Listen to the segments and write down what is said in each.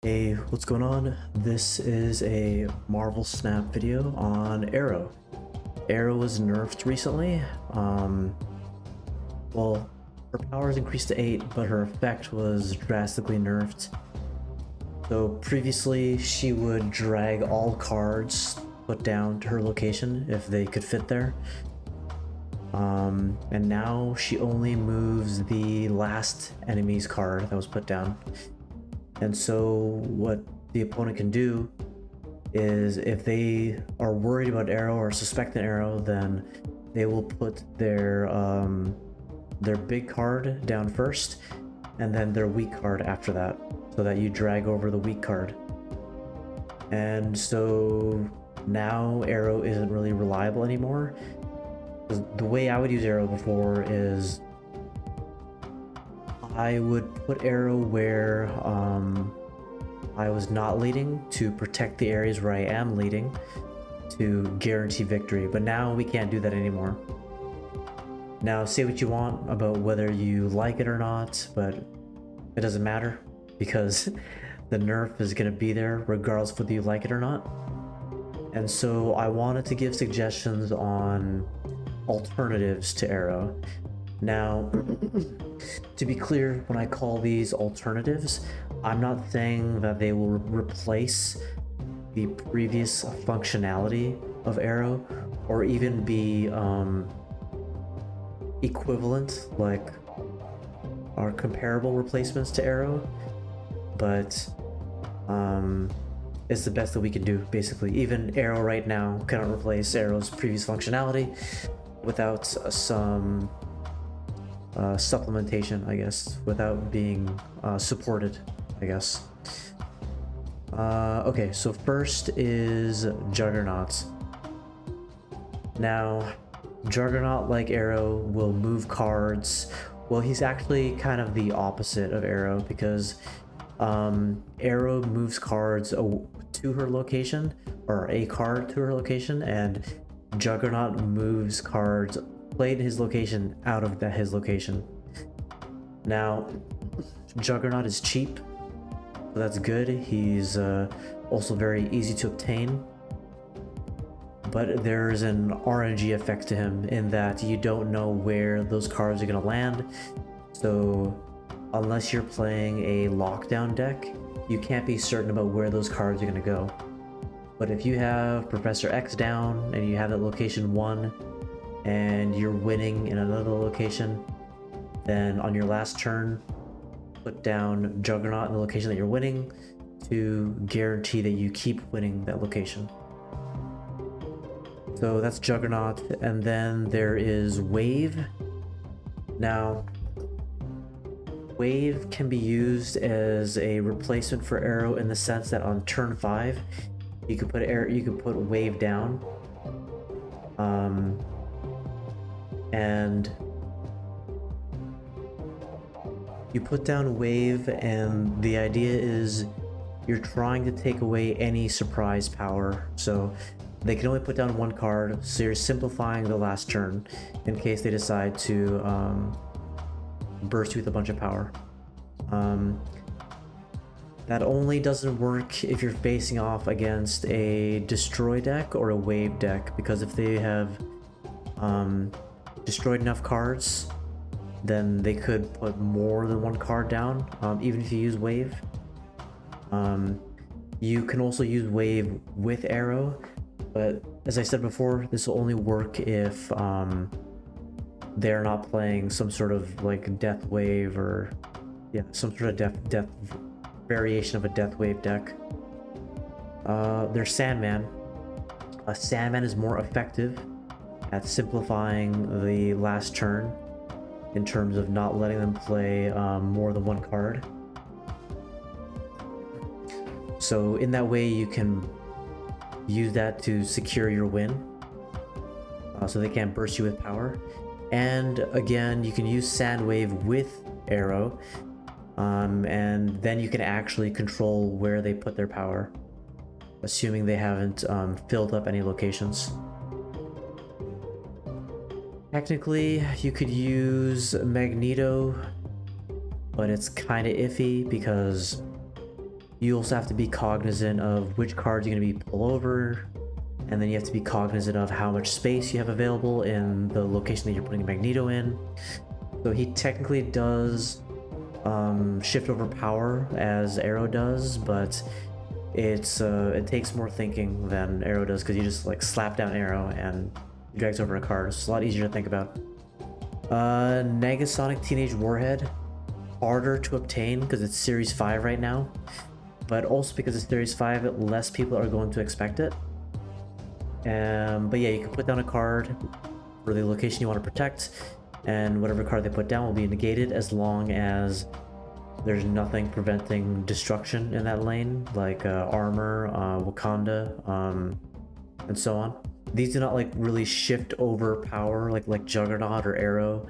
Hey, what's going on? This is a Marvel Snap video on Aero. Aero was nerfed recently. Well, her power is increased to 8, but her effect was drastically nerfed. So previously, she would drag all cards put down to her location if they could fit there. And now she only moves the last enemy's card that was put down. And so what the opponent can do is if they are worried about Aero or suspect an Aero, then they will put their big card down first and then their weak card after that, so that you drag over the weak card. And so now Aero isn't really reliable anymore. The way I would use Aero before is I would put Aero where I was not leading to protect the areas where I am leading to guarantee victory, but now we can't do that anymore. Now say what you want about whether you like it or not, but it doesn't matter because the nerf is going to be there regardless of whether you like it or not. And so I wanted to give suggestions on alternatives to Aero. Now, to be clear, when I call these alternatives, I'm not saying that they will replace the previous functionality of Aero or even be equivalent, like, or comparable replacements to Aero, but it's the best that we can do, basically. Even Aero right now cannot replace Aero's previous functionality without some supplementation, I guess, without being supported, I guess. Okay, so first is Juggernaut. Now, Juggernaut, like Aero, will move cards. Well, he's actually kind of the opposite of Aero because Aero moves cards to her location, or a card to her location, and Juggernaut moves cards played his location out of his location. Now, Juggernaut is cheap, so that's good. He's also very easy to obtain, but there's an RNG effect to him in that you don't know where those cards are going to land. So unless you're playing a lockdown deck, you can't be certain about where those cards are going to go. But if you have Professor X down and you have that location 1 and you're winning in another location, then on your last turn, put down Juggernaut in the location that you're winning to guarantee that you keep winning that location. So that's Juggernaut, and then there is Wave. Now, Wave can be used as a replacement for Aero in the sense that on turn 5, you could put Wave down, and you put down Wave, and the idea is you're trying to take away any surprise power. So they can only put down one card, so you're simplifying the last turn in case they decide to burst you with a bunch of power. That only doesn't work if you're facing off against a destroy deck or a wave deck, because if they have destroyed enough cards, then they could put more than one card down, even if you use wave. You can also use wave with Aero, but as I said before, this will only work if they're not playing some sort of like death wave, or some sort of death variation of a death wave deck. There's Sandman. Sandman is more effective at simplifying the last turn in terms of not letting them play more than one card. So in that way you can use that to secure your win, so they can't burst you with power. And again, you can use Sandwave with Aero, and then you can actually control where they put their power, assuming they haven't filled up any locations. Technically, you could use Magneto, but it's kind of iffy because You also have to be cognizant of which cards you're going to be pull over, and then you have to be cognizant of how much space you have available in the location that you're putting Magneto in. So he technically does shift over power as Aero does, but it takes more thinking than Aero does, because you just like slap down Aero and he drags over a card. It's a lot easier to think about. Negasonic Teenage Warhead, harder to obtain because it's Series 5 right now, but also because it's Series 5, less people are going to expect it. But yeah, you can put down a card for the location you want to protect, and whatever card they put down will be negated as long as there's nothing preventing destruction in that lane, like armor, Wakanda, and so on. These do not like really shift over power like Juggernaut or Aero.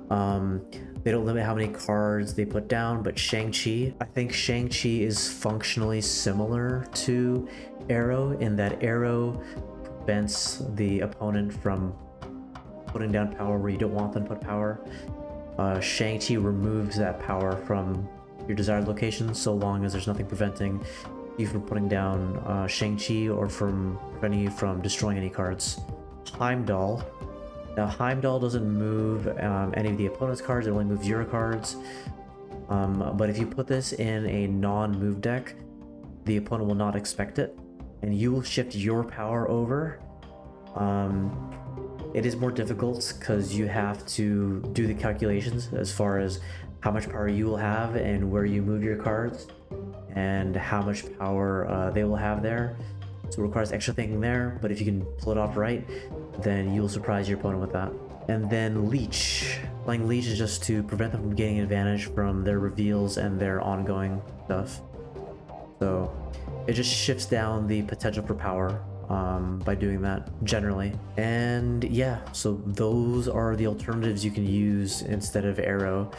They don't limit how many cards they put down, but Shang-Chi, I think Shang-Chi is functionally similar to Aero in that Aero prevents the opponent from putting down power where you don't want them to put power. Shang-Chi removes that power from your desired location so long as there's nothing preventing you from putting down Shang-Chi or from preventing you from destroying any cards. Heimdall. Now Heimdall doesn't move any of the opponent's cards, it only moves your cards. But if you put this in a non-move deck, the opponent will not expect it, and you will shift your power over. It is more difficult because you have to do the calculations as far as how much power you will have and where you move your cards and how much power they will have there. So it requires extra thinking there, but if you can pull it off right, then you'll surprise your opponent with that. And then Leech. Playing Leech is just to prevent them from getting advantage from their reveals and their ongoing stuff. So it just shifts down the potential for power by doing that generally. And yeah, so those are the alternatives you can use instead of Aero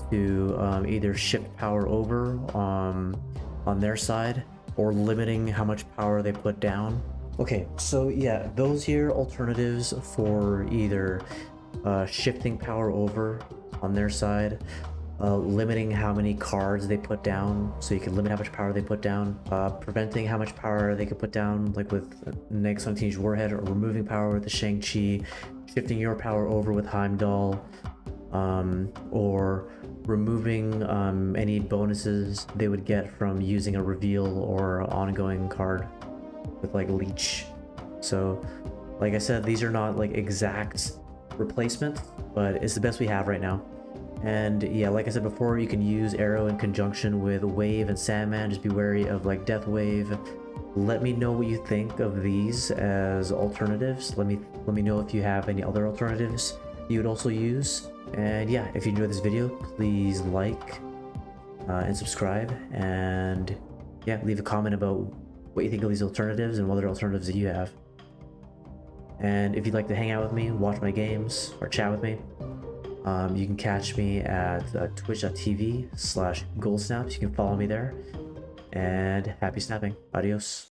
to either shift power over on their side or limiting how much power they put down. Okay, so yeah, those here alternatives for either shifting power over on their side, limiting how many cards they put down, so you can limit how much power they put down, preventing how much power they could put down, like with Negasonic Teenage Warhead, or removing power with the Shang-Chi, shifting your power over with Heimdall, or removing any bonuses they would get from using a reveal or ongoing card with like Leech. So like I said, these are not like exact replacements, but it's the best we have right now. And yeah, like I said before, you can use Aero in conjunction with Wave and Sandman. Just be wary of like Death Wave. Let me know what you think of these as alternatives. Let me know if you have any other alternatives you would also use. And yeah, if you enjoyed this video, please like and subscribe, and yeah, leave a comment about what you think of these alternatives and what other alternatives that you have. And if you'd like to hang out with me, watch my games, or chat with me, you can catch me at twitch.tv/goldsnaps. You can follow me there, and happy snapping. Adios.